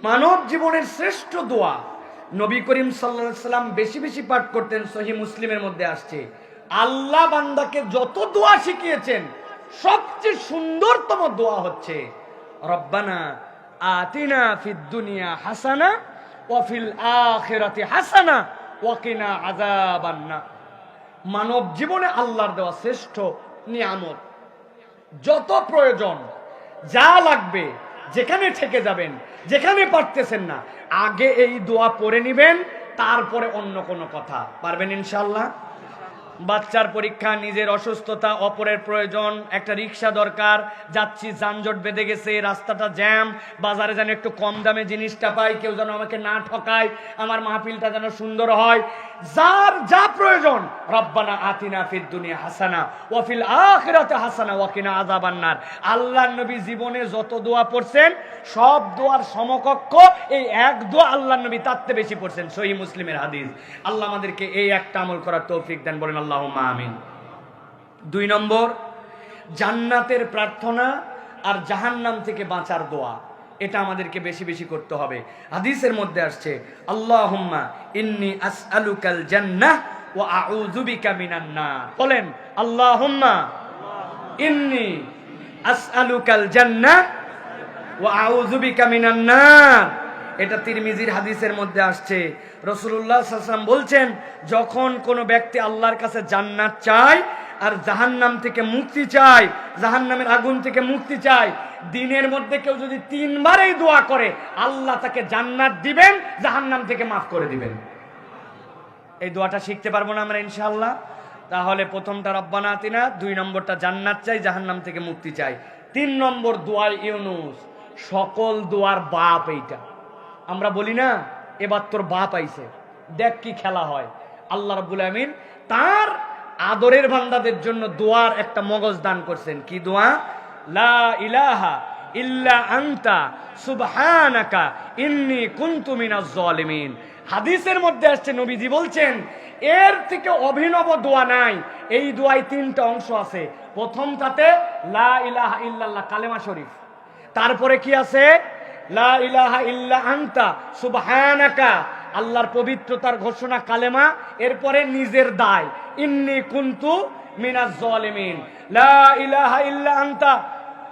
মানব জীবনের শ্রেষ্ঠ দোয়া নবী করিম সাল্লাল্লাহু আলাইহি সাল্লাম বেশি বেশি পাঠ করতেন। সহিহ মুসলিমের মধ্যে আসছে, আল্লাহ বান্দাকে যত দোয়া শিখিয়েছেন সবচেয়ে সুন্দরতম দোয়া হচ্ছে রব্বানা আতিনা ফিদ দুনিয়া হাসানা ওয়া ফিল আখিরাতি হাসানা ওয়া কিনা আযাবান্নার। মানব জীবনে আল্লাহর দেওয়া শ্রেষ্ঠ নিয়ামত। যত প্রয়োজন, যা লাগবে, যেখানে থেকে যাবেন, যেখানে পারতেছেন না, আগে এই দোয়া পড়ে নিবেন, তারপরে অন্য কোনো কথা। পারবেন ইনশাআল্লাহ? বাচ্চার পরীক্ষা, নিজের অসুস্থতা, অপরের প্রয়োজন, একটা রিক্সা দরকার, যাচ্ছি যানজট বেঁধে গেছে, রাস্তাটা জ্যাম, বাজারে যেন একটু কম দামে জিনিসটা পাই, কেউ যেন আমাকে না ঠকায়, আমার মাহফিলটা যেন সুন্দর হয়, যার যা প্রয়োজন, রব্বানা আতিনা ফিদ দুনিয়া হাসানা ওয়া ফিল আখিরাতি হাসানা ওয়া কিনা আযাবান্নার। আল্লাহর নবী জীবনে যত দোয়া পড়ছেন সব দোয়ার সমকক্ষ এই এক দোয়া আল্লাহর নবী তার চেয়ে বেশি পড়ছেন। সহিহ মুসলিমের হাদিস। আল্লাহ আমাদেরকে এই একটা আমল করার তৌফিক দেন, বলেন আল্লাহুম্মা আমিন। 2 নম্বর, জান্নাতের প্রার্থনা আর জাহান্নাম থেকে বাঁচার দোয়া। এটা আমাদেরকে বেশি বেশি করতে হবে। হাদিসের মধ্যে আসছে, আল্লাহুম্মা ইন্নী আসআলুকাল জান্নাহ ওয়া আউযু বিকা মিনান নার। বলেন, আল্লাহুম্মা ইন্নী আসআলুকাল জান্নাহ ওয়া আউযু বিকা মিনান নার। এটা তিরমিজির হাদিসের মধ্যে আসছে। রাসূলুল্লাহ সাল্লাল্লাহু আলাইহি ওয়াসাল্লাম বলছেন, যখন কোনো ব্যক্তি আল্লাহর কাছে জান্নাত চায় আর জাহান্নাম থেকে মুক্তি চায়, জাহান্নামের আগুন থেকে মুক্তি চায়, দিনের মধ্যে কেউ যদি 3 বার এই দোয়া করে, আল্লাহ তাকে জান্নাত দিবেন, জাহান্নাম থেকে মাফ করে দিবেন। এই দোয়াটা শিখতে পারবো না আমরা ইনশাআল্লাহ? তাহলে প্রথমটা রব্বানা আতিনা, 2 নম্বরটা জান্নাত চাই, জাহান্নাম থেকে মুক্তি চাই, 3 নম্বর দোয়া ইউনুস, সকল দোয়ার বাপ। এইটা আমরা বলি না, এবার তোর বাপ আইছে, দেখ কি খেলা হয়। আল্লাহ রাব্বুল আমিন তার আদরের বান্দাদের জন্য দোয়ার একটা মগজ দান করছেন। কি দোয়া? লা ইলাহা ইল্লা আনতা সুবহানাকা ইন্নী কুনতু মিনাজ জালিমিন। হাদিসের মধ্যে আসছে, নবীজি বলছেন, এর থেকে অভিনব দোয়া নাই। এই দোয়ায় 3টা অংশ আছে। প্রথমটাতে লা ইলাহা ইল্লাল্লাহ, কালেমা শরীফ। তারপরে কি আছে? লা ইলাহা ইল্লা আনতা সুবহানাকা, আল্লাহর পবিত্রতার ঘোষণা, কালেমা। এরপরে নিজের দায়, ইন্নী কুনতু মিনাজ জালিমিন। লা ইলাহা ইল্লা আনতা,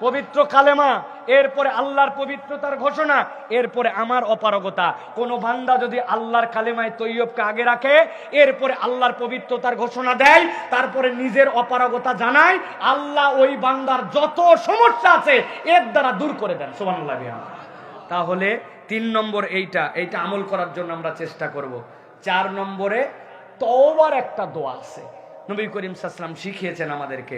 পবিত্র কালেমা, এরপরে আল্লাহর পবিত্রতার ঘোষণা, এরপরে আমার অপারগতা। কোন বান্দা যদি আল্লাহর কালেমায় তৈয়বকে আগে রাখে, এরপরে আল্লাহর পবিত্রতার ঘোষণা দেয়, তারপরে নিজের অপারগতা জানায়, আল্লাহ ওই বান্দার যত সমস্যা আছে এর দ্বারা দূর করে দেন। সুবহানাল্লাহ। তাহলে 3 নম্বর এইটা আমল করার জন্য আমরা চেষ্টা করব। 4 নম্বরে তওবার একটা দোয়া আছে, নবী করিম সাল্লাল্লাহু আলাইহি ওয়াসাল্লাম শিখিয়েছেন আমাদেরকে।